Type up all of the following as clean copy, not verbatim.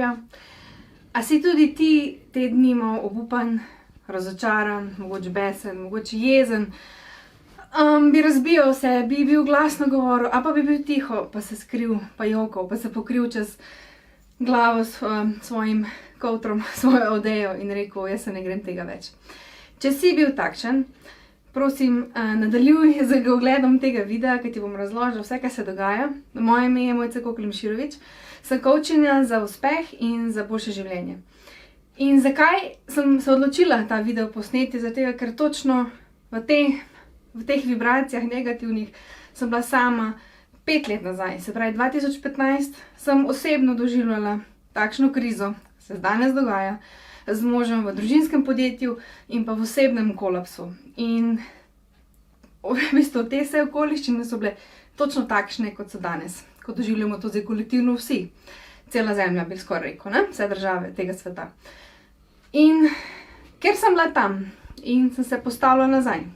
januarja. A si tudi ti te dni malo obupan, razočaran, mogoče besen, mogoče jezen, bi razbijal vse, bi bil glasno govoril, a pa bi bil tiho, pa se skril, pa jokal, pa se pokril čez glavo s svojim kovtrom, svojo odejo in rekel, jaz se ne grem tega več. Če si bil takšen, prosim, nadaljuj z ogledom tega videa, ki ti bom razložil vse, kaj se dogaja. Moje ime je Mojca Kokl-Miširović, sem coachinja za uspeh in za boljše življenje. In zakaj sem se odločila ta video posneti? Zato, ker točno v teh vibracijah negativnih sem bila sama 5 let nazaj. Se pravi, 2015 sem osebno doživljala takšno krizo, se danes dogaja, z možem v družinskem podjetju in pa v osebnem kolapsu. In v bistvu te vse okoliščine so bile točno takšne, kot so danes, ko doživljamo to zdaj kolektivno vsi. Cela zemlja, bi skoraj rekel, ne? Vse države tega sveta. In ker sem bila tam in sem se postavila nazaj,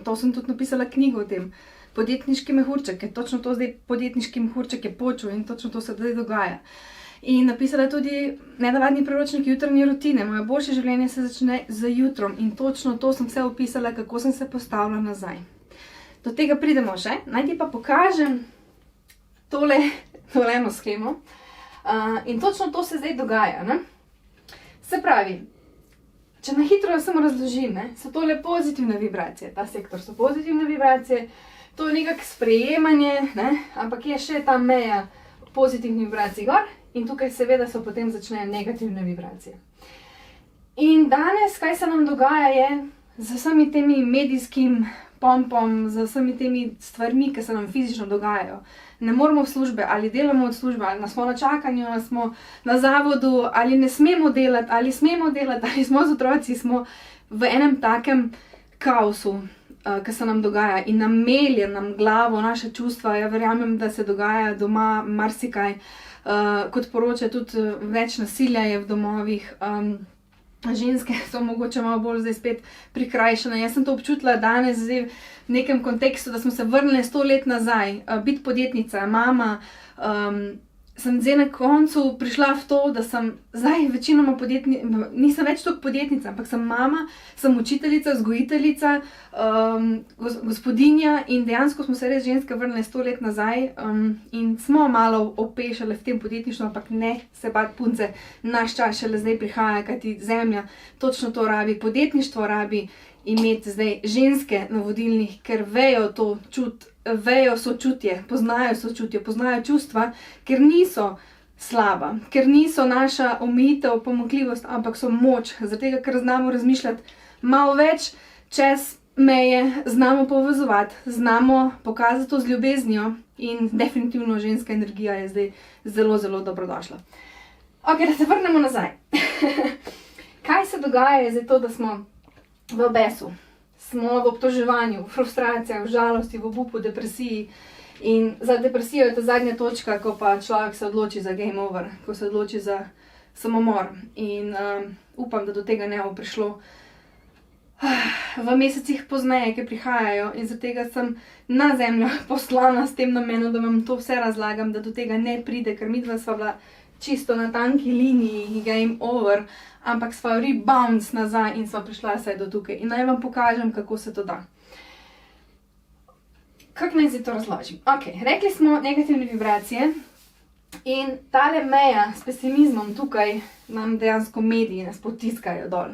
to sem tudi napisala knjigo o tem, podjetniški mehurček, ker točno to zdaj podjetniški mehurček je počel in točno to se zdaj dogaja. In napisala tudi nenavadni priročnik jutranje rutine. Moje boljše življenje se začne z jutrom in točno to sem vse opisala, kako sem se postavila nazaj. Do tega pridemo še. Naj ti pa pokažem tole eno shemo. In točno to se zdaj dogaja, ne? Se pravi, če na hitro samo razložim, ne, so tole pozitivne vibracije. Ta sektor so pozitivne vibracije, to je nekako sprejemanje, ne, ampak je še ta meja pozitivnih vibracij gor. In tukaj seveda so potem začnejo negativne vibracije. In danes, kaj se nam dogaja je, z vsemi temi medijskim pompom, z vsemi temi stvarmi, ki se nam fizično dogajajo. Ne moramo v službe, ali delamo od službe, ali smo na čakanju, ali smo na zavodu, ali ne smemo delati, ali smo z otroci, smo v enem takem kaosu, ki se nam dogaja in nam melje, nam glavo, naše čustva. Ja verjamem, da se dogaja doma marsikaj. Kot poroča tudi več nasilja je v domovih, ženske so mogoče malo bolj zdaj spet prikrajšane. Jaz sem to občutila danes zdaj v nekem kontekstu, da smo se vrnili 100 let nazaj, biti podjetnica, mama. Sem zdaj na koncu prišla v to, da sem zdaj večinoma nisem več toliko podjetnica, ampak sem mama, sem učiteljica, vzgojiteljica, gospodinja in dejansko smo se res ženske vrnili 100 let nazaj in smo malo opešale v tem podjetništvu, ampak ne se bati punce, naš čas šele zdaj prihaja, kajti zemlja točno to rabi, podjetništvo rabi imeti zdaj ženske na vodilnih, ker vejo to vejo sočutje, poznajo čustva, ker niso slaba, ker niso naša omejitev, pomanjkljivost, ampak so moč, zato ker znamo razmišljati malo več čez meje, znamo povezovati, znamo pokazati to z ljubeznijo in definitivno ženska energija je zdaj zelo, zelo dobrodošla. Ok, da se vrnemo nazaj. Kaj se dogaja je zdaj to, da smo v besu. Smo v obtoževanju, v frustracijah, v žalosti, v obupu, depresiji. In za depresijo je ta zadnja točka, ko pa človek se odloči za game over, ko se odloči za samomor. In upam, da do tega ne bo prišlo v mesecih pozneje, ki prihajajo. In zato sem na zemljo poslana s tem namenom, da vam to vse razlagam, da do tega ne pride, ker midva sva bila čisto na tanki liniji, game over, ampak sva rebounce nazaj in sva prišla vsaj do tukaj. In naj vam pokažem, kako se to da. Kako naj se to razložim? Ok, rekli smo negativne vibracije in tale meja s pesimizmom tukaj nam dejansko mediji nas potiskajo dol.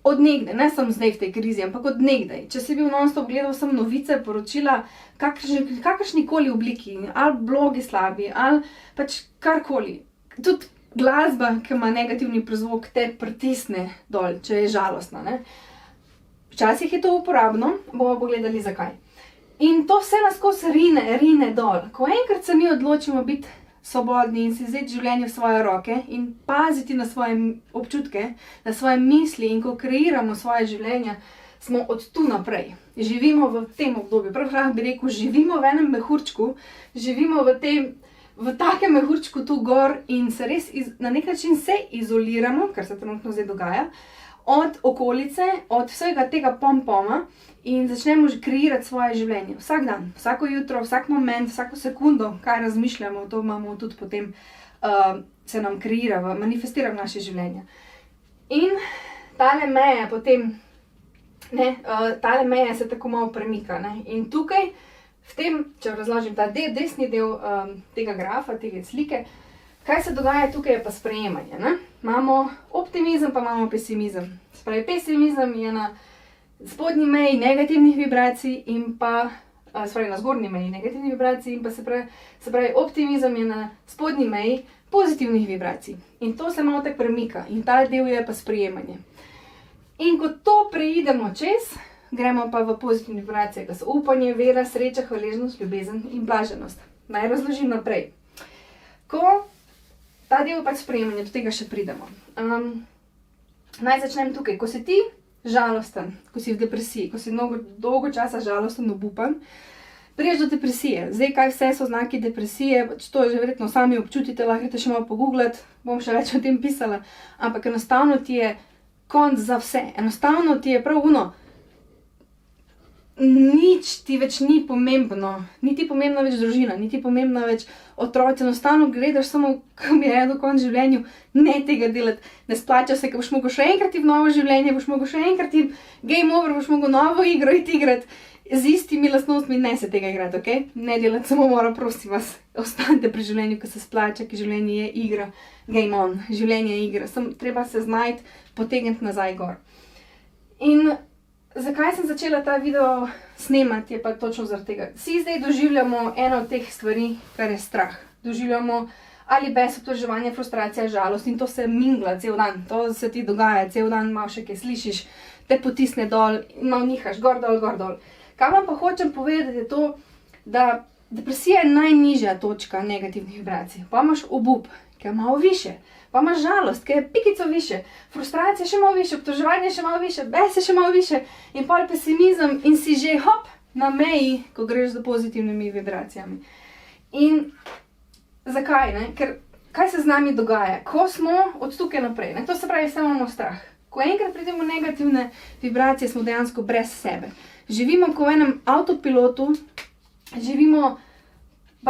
Od nekdaj, ne samo zdaj v tej krizi, ampak od nekdaj. Če si bil non-stop gledal sem novice, poročila, kakršnikoli obliki, ali blogi slabi, ali pač karkoli. Tudi glasba, ki ima negativni prizvok, te pritisne dol, če je žalostna, ne. Včasih je to uporabno, bomo pogledali zakaj. In to vse nas skozi rine dol. Ko enkrat se mi odločimo biti svobodni in si vzeti življenje v svoje roke in paziti na svoje občutke, na svoje misli in ko kreiramo svoje življenje, smo od tu naprej. Živimo v tem obdobju, prav bi rekel, živimo v enem mehurčku, živimo v takem mehurčku tu gor in se res na nek način se izoliramo, kar se trenutno zdaj dogaja, od okolice, od vsega tega pompoma in začnemo kreirati svoje življenje. Vsak dan, vsako jutro, vsak moment, vsako sekundo, kaj razmišljamo, to imamo tudi potem se nam kreira, manifestira v naše življenje. In tale meja potem, tale meja se tako malo premika, ne. In tukaj, v tem, če razložim ta desni del tega grafa, tega slike, kaj se dogaja tukaj je pa sprejemanje, ne. Imamo optimizem, pa imamo pesimizem. Se pravi, pesimizem je na spodnji meji negativnih vibracij in pa, se pravi, na zgornji meji negativnih vibracij in pa se pravi, optimizem je na spodnji meji pozitivnih vibracij. In to se malo tako premika in ta del je pa sprejemanje. In ko to preidemo čez, gremo pa v pozitivne vibracije, ko so upanje, vera, sreča, hvaležnost, ljubezen in blaženost. Naj razložim naprej. Ko ta del pač sprejemanja, do tega še pridemo. Naj začnem tukaj. Ko si ti žalosten, ko si v depresiji, ko si dolgo časa žalosten, obupan, priješ do depresije. Zdaj, kaj vse so znaki depresije, to že verjetno sami občutite, lahko te še malo pogooglati, bom še več o tem pisala, ampak enostavno ti je konc za vse. Enostavno ti je prav nič ti več ni pomembno, niti pomembna več družina, niti pomembna več otroci, enostavno gledaš samo, ko mi je do konca življenju, ne tega delati, ne splača se, ko boš mogel še enkrat v novo življenje, boš mogel še enkrat game over, boš mogel novo igro igrati, z istimi lastnostmi, ne se tega igrati, ok? Ne delati samomora, prosim vas, ostanite pri življenju, ko se splača, ker življenje je igra, game on, življenje je igra, treba se znajti, potegniti nazaj gor. In zakaj sem začela ta video snemati, je pa točno zaradi tega. Vsi zdaj doživljamo eno od teh stvari, kar je strah. Doživljamo ali bes, obtoževanje, frustracija, žalost in to se mingla cel dan. To se ti dogaja, cel dan malo še kaj slišiš, te potisne dol, malo nihaš, gor dol, gor dol. Kaj vam pa hočem povedati je to, da depresija je najnižja točka negativnih vibracij. Pa imaš obup, ki je malo više. Pa imaš žalost, ki je pikico više, frustracija še malo više, obtoževanje še malo više, bes je še malo više in pol pesimizem in si že hop na meji, ko greš za pozitivnimi vibracijami. In zakaj, ne? Ker kaj se z nami dogaja? Ko smo od tukaj naprej, ne? To se pravi, vse imamo strah. Ko enkrat pridemo v negativne vibracije, smo dejansko brez sebe. Živimo ko v enem avtopilotu,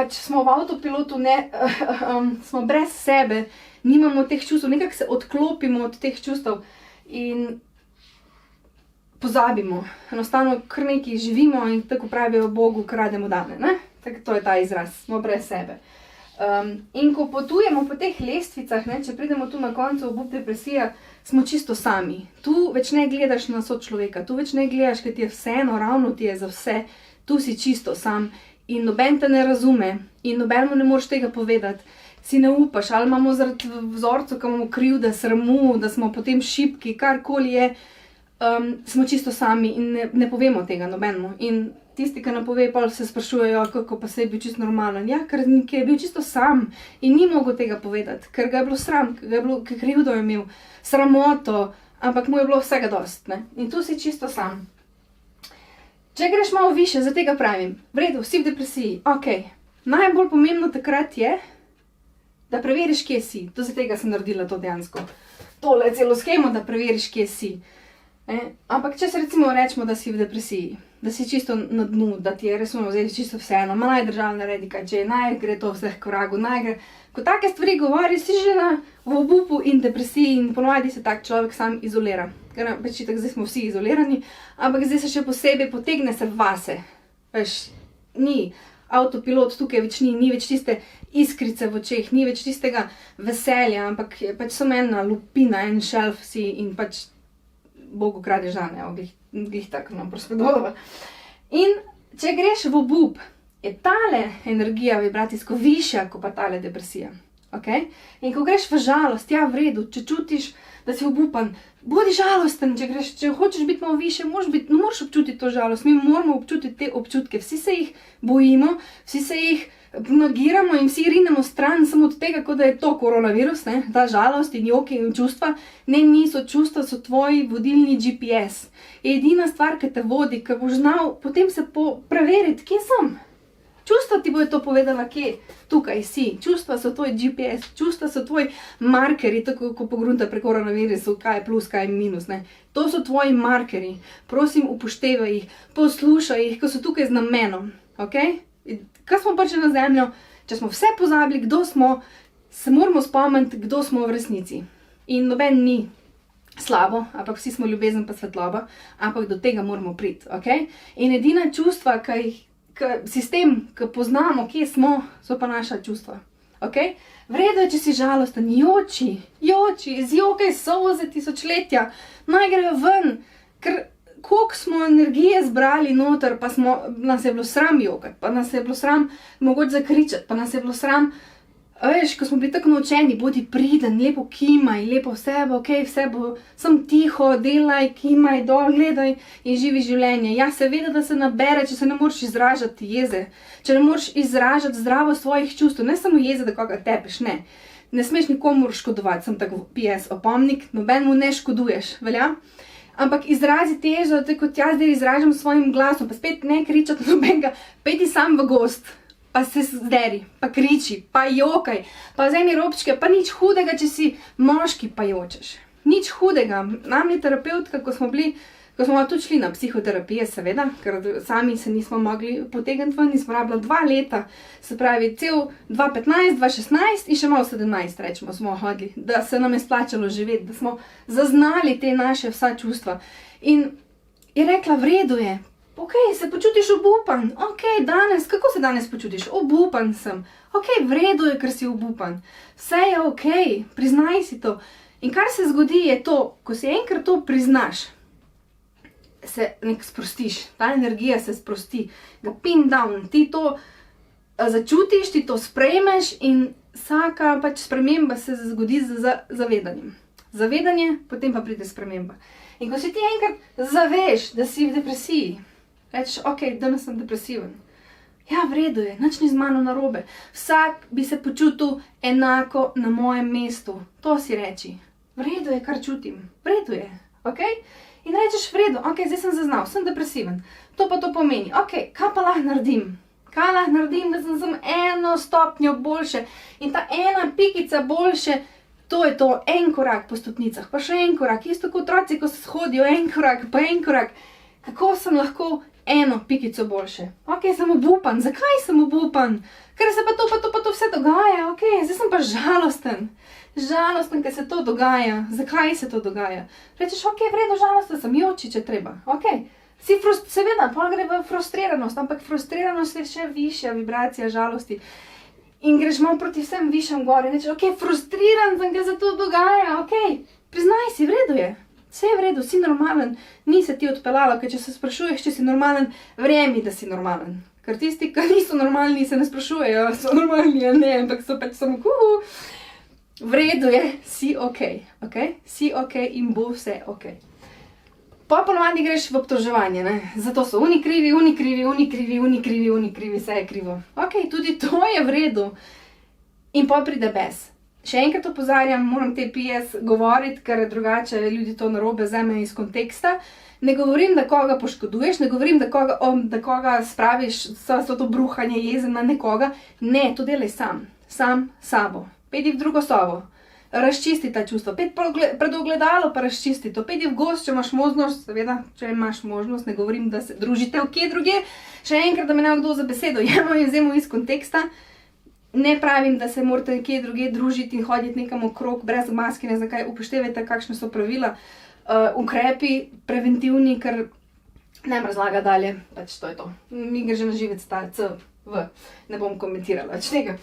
smo v avtopilotu, smo brez sebe, nimamo teh čustev, nekako se odklopimo od teh čustev in pozabimo. Enostavno kar nekaj živimo in tako pravijo Bogu, krademo dane, ne? Tako to je ta izraz, smo brez sebe. In ko potujemo po teh lestvicah, ne, če pridemo tu na koncu obup depresija, smo čisto sami. Tu več ne gledaš na sočloveka, tu več ne gledaš, ker ti je vseeno, ravno ti je za vse, tu si čisto sam in noben te ne razume in nobenemu ne moreš tega povedati. Si ne upaš, ali imamo zaradi vzorcev, ki imamo krivde, sramu, da smo potem šibki, karkoli je, smo čisto sami in ne povemo tega nobenemu. In tisti, ki ne pove, pa se sprašujejo, kako pa se je bil čisto normalen. Ja, ker je bil čisto sam in ni mogel tega povedati, ker ga je bilo sram, ker krivdo je imel, sramoto, ampak mu je bilo vsega dost, ne. In tu si čisto sam. Če greš malo više, za tega pravim, v redu, si v depresiji, ok, najbolj pomembno takrat je, da preveriš, kje si. To za tega sem naredila to dejansko. Tole celo shemo, da preveriš, kje si. Ampak če se recimo rečemo, da si v depresiji, da si čisto na dnu, da ti je resno vzeti čisto vseeno, naj država naredi kaj, če naj gre to vseh k vragu, naj gre. Ko take stvari govori, si že v obupu in depresiji in ponovadi se tak človek sam izolira. Ker pač tako zdaj smo vsi izolirani, ampak zdaj se še posebej potegne se vase. Veš, ni avtopilot tukaj več ni več tiste iskrice v očeh, ni več tistega veselja, ampak je pač samo ena lupina, en šelf si in pač Bogu kradeš dane, glih tako nam prospedovala. In če greš v obup, je tale energija vibracijsko višja, kot pa tale depresija. Okay? In ko greš v žalost, ja, v redu, če čutiš, da si obupan, bodi žalosten, če hočeš biti malo više, moraš občutiti to žalost, mi moramo občutiti te občutke, vsi se jih bojimo, vsi se jih negiramo in vsi rinemo stran samo od tega, kot da je to koronavirus, ne, ta žalost in joki in čustva, ne, niso čustva, so tvoji vodilni GPS. Edina stvar, ki te vodi, ki boš znal potem se preveriti, kje sem. Čustva ti bojo to povedala, kje, tukaj si. Čustva so tvoj GPS, čustva so tvoj markeri, tako ko pogrunta pri koronavirusu, kaj je plus, kaj je minus, ne. To so tvoji markeri. Prosim, upoštevaj jih, poslušaj jih, ko so tukaj z namenom, ok? Ko smo prišli na zemljo, če smo vse pozabili, kdo smo, se moramo spomniti, kdo smo v resnici. In noben ni slabo, ampak vsi smo ljubezen pa svetloba, ampak do tega moramo priti, ok? In edina čustva, sistem, ki poznamo, kje smo, so pa naša čustva, ok? Vredo je, če si žalosten, joči, izjokaj solze tisočletja, naj grejo ven, ker koliko smo energije zbrali noter, pa nas je bilo sram jokati, pa nas je bilo sram mogoče zakričati, pa nas je bilo sram. Veš, ko smo bili tako naučeni, bodi priden, lepo kimaj, lepo vse bo, ok, vse bo, sem tiho, delaj, kimaj, dol, gledaj in živi življenje. Ja, seveda, da se nabere, če se ne moreš izražati jeze, če ne moreš izražati zdravo svojih čustv, ne samo jeze, da koga tepeš, ne. Ne smeš nikomur škodovati, sem tako PS opomnik, nobenemu ne škoduješ, velja? Ampak izrazi težo, tako kot jaz zdaj izražam s svojim glasom, pa spet ne kričati nobenega, pejti sam v gost. Pa se zderi, pa kriči, pa jokaj, pa vzemi robčke, pa nič hudega, če si moški, pa jočeš. Nič hudega. Nam je terapeutka, ko smo tudi šli na psihoterapije, seveda, ker sami se nismo mogli potegniti ven, nismo rabila 2 leta, se pravi, cel 2015, 2016 in še malo 17, rečemo, smo hodili, da se nam je splačalo živeti, da smo zaznali te naše vsa čustva. In je rekla, v redu je. Ok, se počutiš obupan, ok, kako se danes počutiš? Obupan sem. Ok, v redu je, ker si obupan. Vse je ok, priznaj si to. In kar se zgodi je to, ko si enkrat to priznaš, se nek sprostiš, ta energija se sprosti, ga pin down, ti to začutiš, ti to sprejmeš in vsaka pač sprememba se zgodi z zavedanjem. Zavedanje, potem pa pride sprememba. In ko si ti enkrat zaveš, da si v depresiji, rečeš, ok, danes sem depresiven. Ja, v redu je, nič ni z mano narobe. Vsak bi se počutil enako na mojem mestu. To si reči. V redu je, kar čutim. V redu je, ok? In rečeš, v redu, ok, zdaj sem zaznal, sem depresiven. To pa to pomeni, ok, kaj pa lahko naredim? Kaj lahko naredim, da sem 1 stopnjo boljše? In ta 1 pikica boljše, to je to, en korak po stopnicah, pa še en korak. Isto kot otroci, ko se shodijo, en korak, pa en korak. Kako sem lahko 1 pikico boljše? Ok, sem obupan. Zakaj sem obupan? Ker se pa to vse dogaja. Ok, zdaj sem pa žalosten. Žalosten, ker se to dogaja. Zakaj se to dogaja? Rečeš, ok, vredno žalosten sem, joči, če treba. Ok, seveda, pol gre v frustriranost, ampak frustriranost je še višja vibracija žalosti. In greš malo proti vsem višjem gor in rečeš, ok, frustriran sem, ker se to dogaja. Ok, priznaj si, v redu je. Vse je v redu, si normalen, ni se ti odpeljala, ker če se sprašuješ, če si normalen, verjemi, da si normalen. Ker tisti, ki niso normalni, se ne sprašujejo, so normalni ali ne, ampak so pač samo v redu je, si ok, ok? Si ok in bo vse ok. Pa ponovadi greš v obtoževanje, ne? Zato so oni krivi, vse je krivo. Ok, tudi to je v redu. In pa pride bes. Še enkrat opozarjam, moram te PS govoriti, ker drugače ljudi to narobe vzame iz konteksta. Ne govorim, da koga poškoduješ, ne govorim, da koga spraviš so to bruhanje jezen na nekoga. Ne, to delaj sam sabo. Pedi v drugo sobo, razčisti ta čustva, pedi pred ogledalo pa razčisti to, pedi v gost, če imaš možnost, seveda, če imaš možnost, ne govorim, da se družite v kje druge. Še enkrat, da me ne kdo za besedo jemo in vzemo iz konteksta. Ne pravim, da se morate nekje druge družiti in hoditi nekam okrog brez maske, ne zakaj, upoštevajte, kakšne so pravila, ukrepi preventivni, ker ne razlaga dalje, pač to je to. Mi gre že na živec ta ne bom komentirala več tega.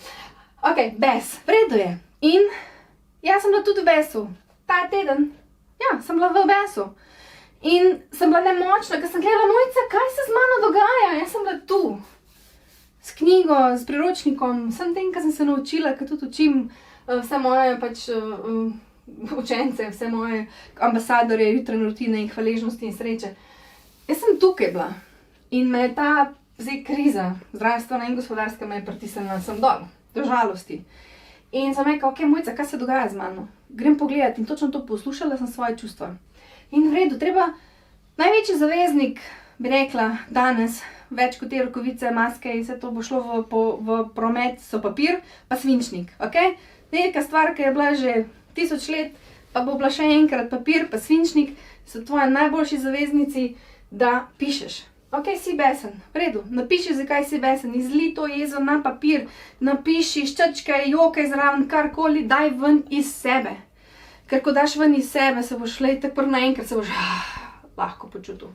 Ok, bes, v redu je. In jaz sem bila tudi v besu, ta teden, ja, sem bila v besu. In sem bila nemočna, ker sem gledala, Mojca, kaj se z mano dogaja, jaz sem bila tu. S knjigo, s priročnikom, vsem tem, kar sem se naučila, ker tudi učim vse moje pač učence, vse moje ambasadorje, jutranje rutine in hvaležnosti in sreče. Jaz sem tukaj bila in me je ta zdaj kriza, zdravstvena in gospodarska, me je pritisnila, sem dol, do žalosti. In sem rekla, ok, Mojca, kaj se dogaja z mano? Grem pogledati in točno to poslušala sem svoje čustva. In v redu, treba, največji zaveznik, bi rekla, danes, več kot te rokavice, maske in vse to bo šlo v promet, so papir pa svinčnik, ok? Neka stvar, ki je bila že 1000 let, pa bo bila še enkrat papir pa svinčnik, so tvoji najboljši zaveznici, da pišeš, Ok, si besen, v redu, napiši, zakaj si besen, izli to jezo na papir, napiši, ščečkaj, jokaj zraven, karkoli, daj ven iz sebe. Ker ko daš ven iz sebe, se boš tako naenkrat se boš lahko počutil.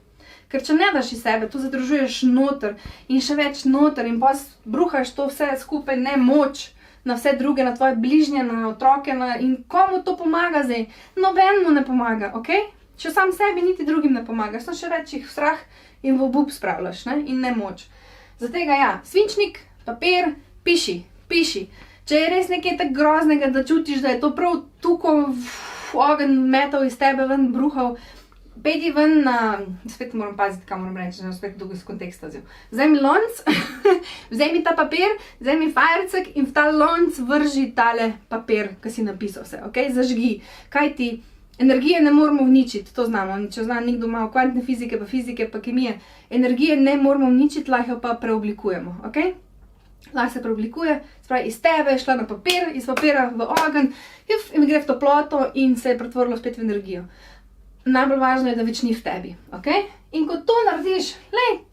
Ker če ne daš iz sebe, to zadržuješ noter in še več noter in pa bruhaš to vse skupaj nemoč na vse druge, na tvoje bližnje, na otroke in komu to pomaga zdaj? Nobenemu ne pomaga, ok? Če sam sebi niti drugim ne pomagaš, samo še več jih v strah in v obup spravljaš, ne? In nemoč. Zatega ja, svinčnik, papir, piši. Če je res nekaj tako groznega, da čutiš, da je to prav tuko ogenj metal iz tebe ven, bruhal, pejdi ven na, spet moram paziti, kaj moram reči, ne spet dolgo iz konteksta vzel. Vzemi lonc, vzemi ta papir, vzemi fajercek in v ta lonc vrži tale papir, ki si napisal vse, ok? Zažgi. Kaj ti? Energije ne moramo uničiti, to znamo. Če zna nekdo malo kvantne fizike, pa kemije, energije ne moramo uničiti, lahko jo pa preoblikujemo, ok? Lahko se preoblikuje, spravi iz tebe je šla na papir, iz papira v ogenj in gre v toploto in se je pretvorilo spet v energijo. Najbolj važno je, da več ni v tebi, ok? In ko to narediš,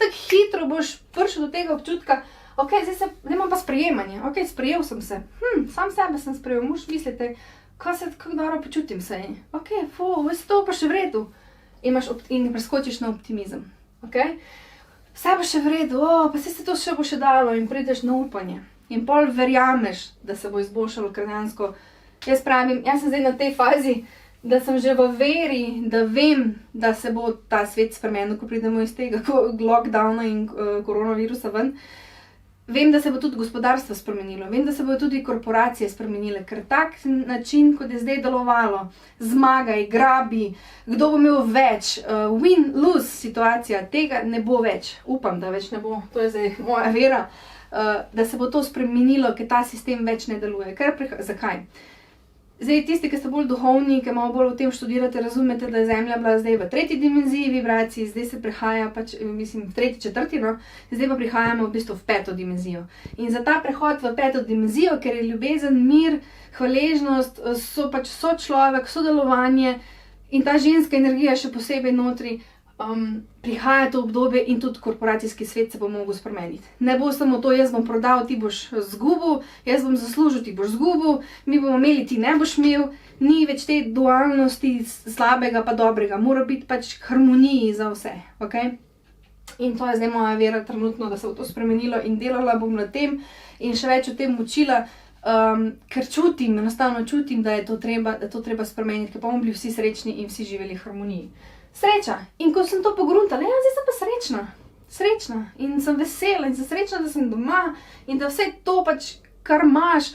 tako hitro boš prišel do tega občutka, ok, zdaj imam pa sprejemanje, ok, sprejel sem se, sam sebe sem sprejel, moš mislite, kako dobro počutim se, ok, vse to pa še v redu in preskočiš na optimizem, ok? Vse bo še v redu, pa se to še bo še dalo in prideš na upanje. In pol verjameš, da se bo izboljšalo krnjansko. Jaz pravim, jaz sem zdaj na tej fazi, da sem že v veri, da vem, da se bo ta svet spremenil, ko pridemo iz tega lockdowna in koronavirusa ven. Vem, da se bo tudi gospodarstvo spremenilo, vem, da se bodo tudi korporacije spremenile, ker tak način, kot je zdaj delovalo, zmagaj, grabi, kdo bo imel več, win-lose situacija, tega ne bo več. Upam, da več ne bo, to je zdaj moja vera, da se bo to spremenilo, ker ta sistem več ne deluje. Zakaj? Zdaj, tisti, ki ste bolj duhovni, ki malo bolj o tem študirate, razumete, da je Zemlja bila zdaj v 3. dimenziji vibracij, zdaj se prehaja v 3., 4., no, zdaj pa prihajamo v bistvu v 5. dimenzijo. In za ta prehod v 5. dimenzijo, ker je ljubezen, mir, hvaležnost, sočlovek, sodelovanje in ta ženska energija še posebej notri, prihaja to obdobje in tudi korporacijski svet se bo mogel spremeniti. Ne bo samo to, jaz bom prodal, ti boš zgubil, jaz bom zaslužil, ti boš zgubil, mi bomo imeli, ti ne boš imel, ni več te dualnosti slabega pa dobrega, mora biti pač harmoniji za vse, ok? In to je zdaj moja vera trenutno, da se bo to spremenilo in delala bom na tem in še več o tem učila, ker enostavno čutim, da je to treba spremeniti, ker pa bomo bili vsi srečni in vsi živeli v harmoniji. Sreča. In ko sem to pogruntala, zdaj sem pa srečna in sem vesela in sem srečna, da sem doma in da vse to pač, kar imaš,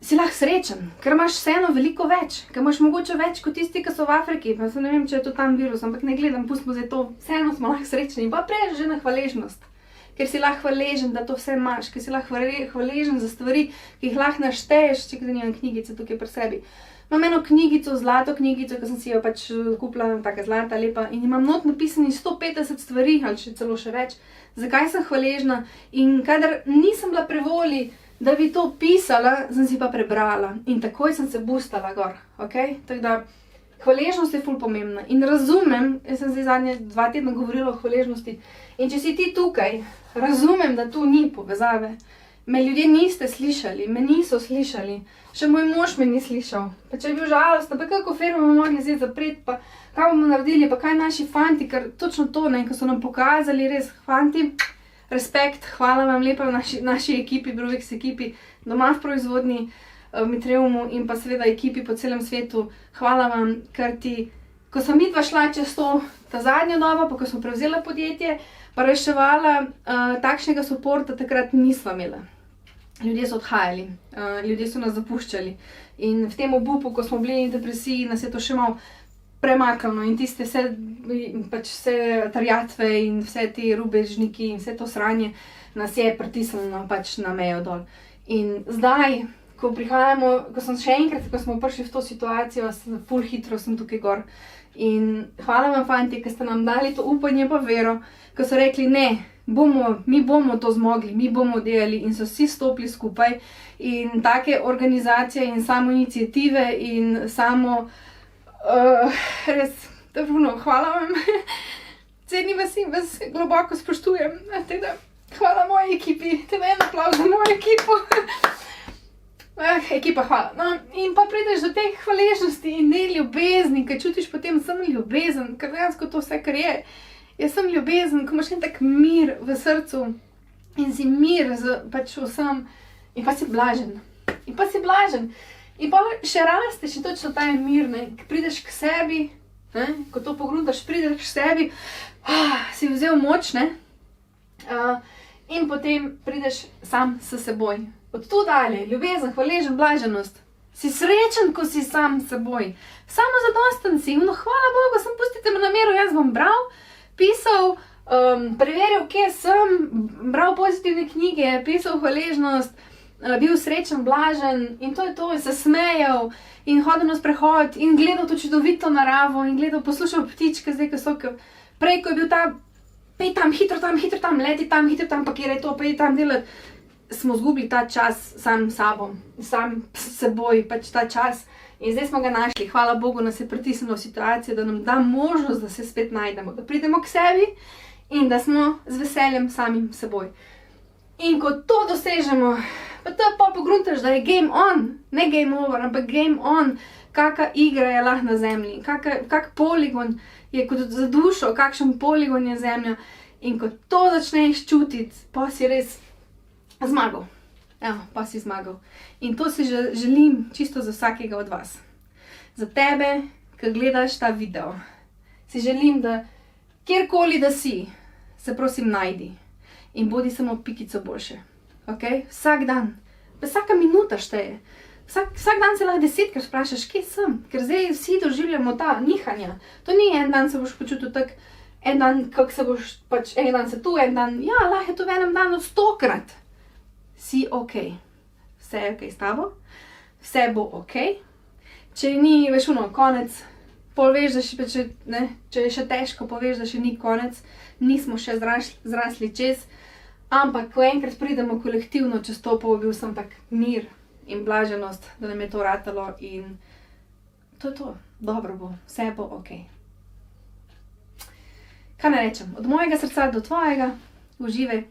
si lahko srečen, ker imaš vseeno veliko več, ker imaš mogoče več kot tisti, ki so v Afriki, pa ne vem, če je to tam virus, ampak ne gledam, pustimo zdaj to, vseeno smo lahko srečni in pa prej že na hvaležnost, ker si lahko hvaležen, da to vse imaš, ker si lahko hvaležen za stvari, ki jih lahko našteješ, če da nimam knjigice tukaj pri sebi. Imam eno knjigico, zlato knjigico, ki sem si jo pač kupila, taka zlata, lepa, in imam not napisani 150 stvari, ali celo še več, zakaj sem hvaležna in kadar nisem bila pri volji, da bi to pisala, sem si pa prebrala in takoj sem se boostala gor, ok? Tako da, hvaležnost je ful pomembna in razumem, jaz sem zdaj zadnje 2 tedna govorila o hvaležnosti in če si ti tukaj, razumem, da tu ni povezave. Me ljudje niste slišali, me niso slišali, še moj mož me ni slišal. Pa če je bil žalostno, pa kako firmo bomo mogli zdaj zapreti, pa kaj bomo naredili, pa kaj naši fanti, ker točno to, ko so nam pokazali, res, fanti, respekt, hvala vam lepa v naši ekipi, Bruvix ekipi, doma v proizvodnji, Mitreumu in pa seveda ekipi po celem svetu, hvala vam, ker ko sem midva šla čez ta zadnja doba, pa ko smo prevzela podjetje, pa reševala, takšnega suporta takrat nisva imela. Ljudje so odhajali, ljudje so nas zapuščali in v tem obupu, ko smo bili v depresiji, nas je to še malo premaknilo in tiste vse terjatve in vse te rubežniki in vse to sranje nas je pritisnilo pač na mejo dol. In zdaj, ko sem še enkrat, ko smo prišli v to situacijo, ful hitro sem tukaj gor. In hvala vam, fanti, ki ste nam dali to upanje pa vero, ko so rekli, ne, mi bomo to zmogli, mi bomo delali in so vsi stopili skupaj. In take organizacije in samo iniciative in samo, res, hvala vam. cenim vas in vas globoko spoštujem. Teda, hvala moji ekipi, teda en aplavz za mojo ekipo. Ekipa, hvala. No, in pa prideš do teh hvaležnosti in ne ljubezni, ker čutiš potem sem ljubezen, ker dejansko to vse, kar je. Jaz sem ljubezen, ko imaš en tak mir v srcu in si mir z pač vsem in pa si blažen. In pa si blažen. In pa še raste, še točno ta mir, ne, ko prideš k sebi, ne, ko to pogruntaš, prideš k sebi, si vzel moč, ne, in potem prideš sam s seboj. Od tu dalje, ljubezen, hvaležen, blaženost. Si srečen, ko si sam s seboj. Samozadosten si, no hvala Bogu, sem pustite me na miru, jaz bom bral, pisal, preveril, kje sem, bral pozitivne knjige, pisal hvaležnost, bil srečen, blažen in to je to, in se smejal in hodil na sprehod in gledal to čudovito naravo in gledal, poslušal ptičke, zdaj, ko so, prej, ko je bil ta, pej tam, hitro tam, leti tam, hitro tam, pakiraj to, pej tam delati, smo zgubili ta čas sam s sabo, sam s seboj, pač ta čas in zdaj smo ga našli, hvala Bogu, nas je pritisnilo v situacijo, da nam da možnost, da se spet najdemo, da pridemo k sebi in da smo z veseljem samim seboj. In ko to dosežemo, pa to pa pogruntaš, da je game on, ne game over, ampak game on, kaka igra je lahko na zemlji, kak poligon je kot za dušo, kakšen poligon je zemlja. In ko to začneš čutiti, pa si res zmagal. Evo, pa si zmagal. In to si želim čisto za vsakega od vas. Za tebe, ki gledaš ta video, si želim, da kjerkoli da si, se prosim najdi. In bodi samo pikico boljše. Okay? Vsak dan. Vsaka minuta šteje. Vsak dan se lahko 10krat vprašaš, kje sem? Ker zdaj vsi doživljamo ta nihanja. To ni en dan se boš počutil tak, en dan, kako se boš, pač en dan se tu, en dan, ja, lahko je to v enem danu 100krat. Si okej. Vse je okej s tabo. Vse bo okej. Če ni, veš, konec, pol veš, da če je še težko, poveš, da še ni konec. Nismo še zrasli čez. Ampak, ko enkrat pridemo kolektivno čez to, pa je bil sem tak mir in blaženost, da nam je to ratalo in to je to. Dobro bo, vse bo okej. Kaj ne rečem? Od mojega srca do tvojega, uživaj.